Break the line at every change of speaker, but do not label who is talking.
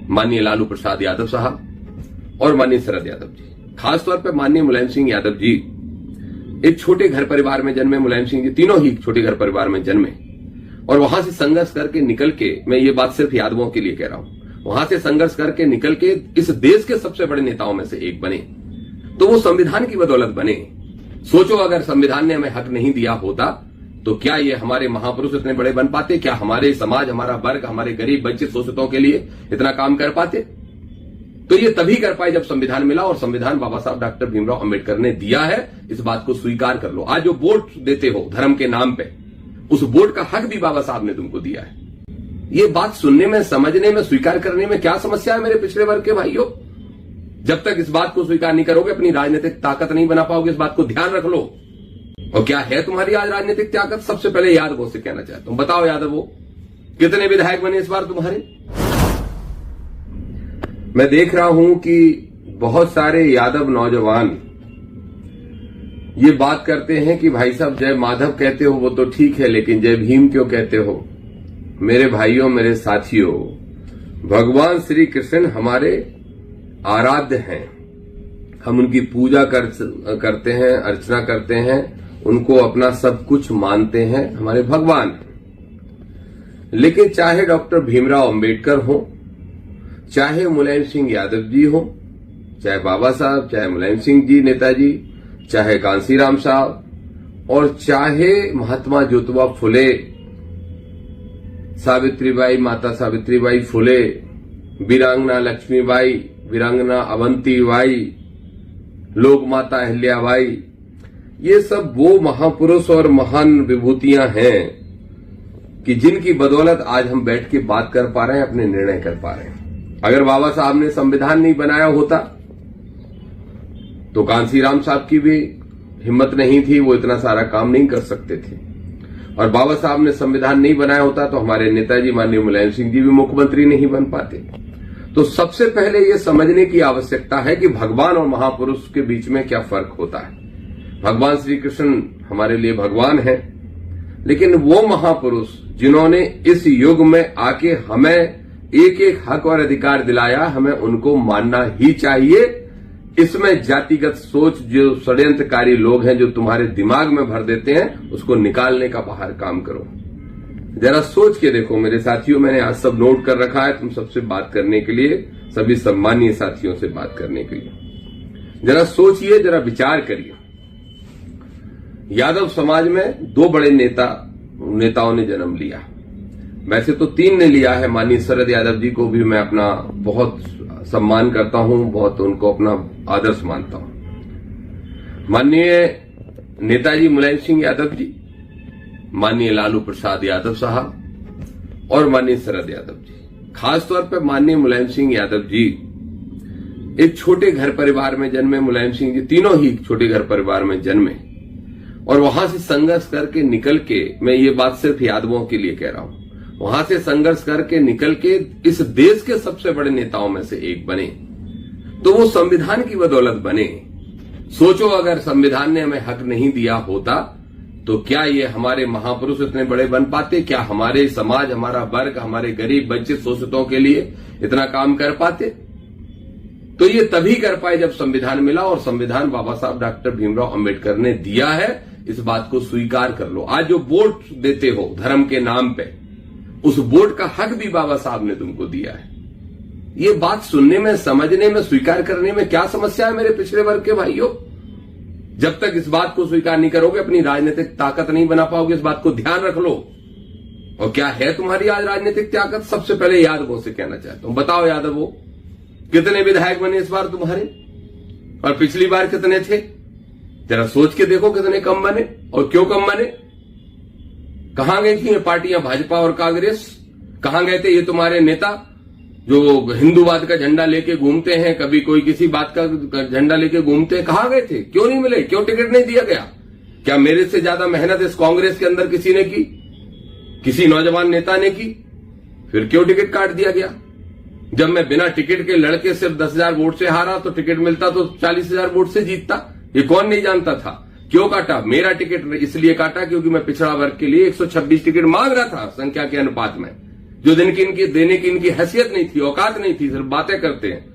माननीय लालू प्रसाद यादव साहब और माननीय शरद यादव जी, खासतौर पर माननीय मुलायम सिंह यादव जी एक छोटे घर परिवार में जन्मे। मुलायम सिंह जी तीनों ही छोटे घर परिवार में जन्मे और वहां से संघर्ष करके निकल के, मैं ये बात सिर्फ यादवों के लिए कह रहा हूं, वहां से संघर्ष करके निकल के इस देश के सबसे बड़े नेताओं में से एक बने। तो वो संविधान की बदौलत बने। सोचो अगर संविधान ने हमें हक नहीं दिया होता तो क्या ये हमारे महापुरुष इतने बड़े बन पाते? क्या हमारे समाज, हमारा वर्ग, हमारे गरीब वंचित शोषितों के लिए इतना काम कर पाते? तो ये तभी कर पाए जब संविधान मिला, और संविधान बाबा साहब डॉक्टर भीमराव अंबेडकर ने दिया है। इस बात को स्वीकार कर लो। आज जो वोट देते हो धर्म के नाम पे, उस वोट का हक भी बाबा साहब ने तुमको दिया है। ये बात सुनने में, समझने में, स्वीकार करने में क्या समस्या है मेरे पिछड़े वर्ग के भाइयों? जब तक इस बात को स्वीकार नहीं करोगे अपनी राजनीतिक ताकत नहीं बना पाओगे। इस बात को ध्यान रख लो। और क्या है तुम्हारी आज राजनीतिक ताकत? सबसे पहले यादवों से कहना चाहता हूं, बताओ यादवों कितने विधायक बने इस बार तुम्हारे? मैं देख रहा हूं कि बहुत सारे यादव नौजवान ये बात करते हैं कि भाई साहब जय माधव कहते हो वो तो ठीक है, लेकिन जय भीम क्यों कहते हो? मेरे भाइयों, मेरे साथियों, भगवान श्री कृष्ण हमारे आराध्य हैं। हम उनकी पूजा करते हैं, अर्चना करते हैं, उनको अपना सब कुछ मानते हैं, हमारे भगवान हैं। लेकिन चाहे डॉक्टर भीमराव अंबेडकर हो, चाहे मुलायम सिंह यादव जी हो, चाहे बाबा साहब, चाहे मुलायम सिंह जी नेताजी, चाहे कांसीराम साहब, और चाहे महात्मा ज्योतिबा फुले, सावित्रीबाई, माता सावित्रीबाई फुले, वीरांगना लक्ष्मीबाई, वीरांगना अवंतीबाई, लोक माता अहिल्याबाई, ये सब वो महापुरुष और महान विभूतियां हैं कि जिनकी बदौलत आज हम बैठ के बात कर पा रहे हैं, अपने निर्णय कर पा रहे हैं। अगर बाबा साहब ने संविधान नहीं बनाया होता तो कांसीराम साहब की भी हिम्मत नहीं थी, वो इतना सारा काम नहीं कर सकते थे। और बाबा साहब ने संविधान नहीं बनाया होता तो हमारे नेताजी माननीय मुलायम सिंह जी भी मुख्यमंत्री नहीं बन पाते। तो सबसे पहले ये समझने की आवश्यकता है कि भगवान और महापुरुष के बीच में क्या फर्क होता है। भगवान श्री कृष्ण हमारे लिए भगवान है, लेकिन वो महापुरुष जिन्होंने इस युग में आके हमें एक एक हक और अधिकार दिलाया, हमें उनको मानना ही चाहिए। इसमें जातिगत सोच, जो षड्यंत्रकारी लोग हैं जो तुम्हारे दिमाग में भर देते हैं, उसको निकालने का बाहर काम करो। जरा सोच के देखो मेरे साथियों, मैंने आज सब नोट कर रखा है तुम सबसे बात करने के लिए, सभी सम्मानीय साथियों से बात करने के लिए। जरा सोचिए, जरा विचार करिए। यादव समाज में दो बड़े नेताओं ने जन्म लिया। वैसे तो तीन ने लिया है। माननीय शरद यादव जी को भी मैं अपना बहुत सम्मान करता हूं, बहुत उनको अपना आदर्श मानता हूं। माननीय नेताजी मुलायम सिंह यादव जी, माननीय लालू प्रसाद यादव साहब और माननीय शरद यादव जी, खासतौर पर माननीय मुलायम सिंह यादव जी एक छोटे घर परिवार में जन्मे। मुलायम सिंह जी तीनों ही छोटे घर परिवार में जन्मे और वहां से संघर्ष करके निकल के, मैं ये बात सिर्फ यादवों के लिए कह रहा हूं, वहां से संघर्ष करके निकल के इस देश के सबसे बड़े नेताओं में से एक बने। तो वो संविधान की बदौलत बने। सोचो अगर संविधान ने हमें हक नहीं दिया होता तो क्या ये हमारे महापुरुष इतने बड़े बन पाते? क्या हमारे समाज, हमारा वर्ग, हमारे गरीब वंचित शोषितों के लिए इतना काम कर पाते? तो ये तभी कर पाए जब संविधान मिला, और संविधान बाबा साहब डॉक्टर भीमराव अंबेडकर ने दिया है। इस बात को स्वीकार कर लो। आज जो वोट देते हो धर्म के नाम पे, उस वोट का हक भी बाबा साहब ने तुमको दिया है। ये बात सुनने में, समझने में, स्वीकार करने में क्या समस्या है मेरे पिछड़े वर्ग के भाइयों? जब तक इस बात को स्वीकार नहीं करोगे अपनी राजनीतिक ताकत नहीं बना पाओगे। इस बात को ध्यान रख लो। और क्या है तुम्हारी आज राजनीतिक ताकत? सबसे पहले यादवों से कहना चाहता हूं, बताओ यादवों कितने विधायक बने इस बार तुम्हारे, और पिछली बार कितने थे? जरा सोच के देखो कितने कम बने और क्यों कम बने। कहां गई थी ये पार्टियां, भाजपा और कांग्रेस? कहां गए थे ये तुम्हारे नेता जो हिंदूवाद का झंडा लेके घूमते हैं, कभी कोई किसी बात का झंडा लेके घूमते हैं? कहां गए थे? क्यों नहीं मिले? क्यों टिकट नहीं दिया गया? क्या मेरे से ज्यादा मेहनत इस कांग्रेस के अंदर किसी ने की? किसी नौजवान नेता ने की? फिर क्यों टिकट काट दिया गया? जब मैं बिना टिकट के लड़के सिर्फ 10,000 वोट से हारा तो टिकट मिलता तो 40,000 वोट से जीतता। ये कौन नहीं जानता था? क्यों काटा? मेरा टिकट इसलिए काटा क्योंकि मैं पिछड़ा वर्ग के लिए 126 टिकट मांग रहा था संख्या के अनुपात में। जो देने की इनकी हैसियत नहीं थी, औकात नहीं थी, सिर्फ बातें करते हैं।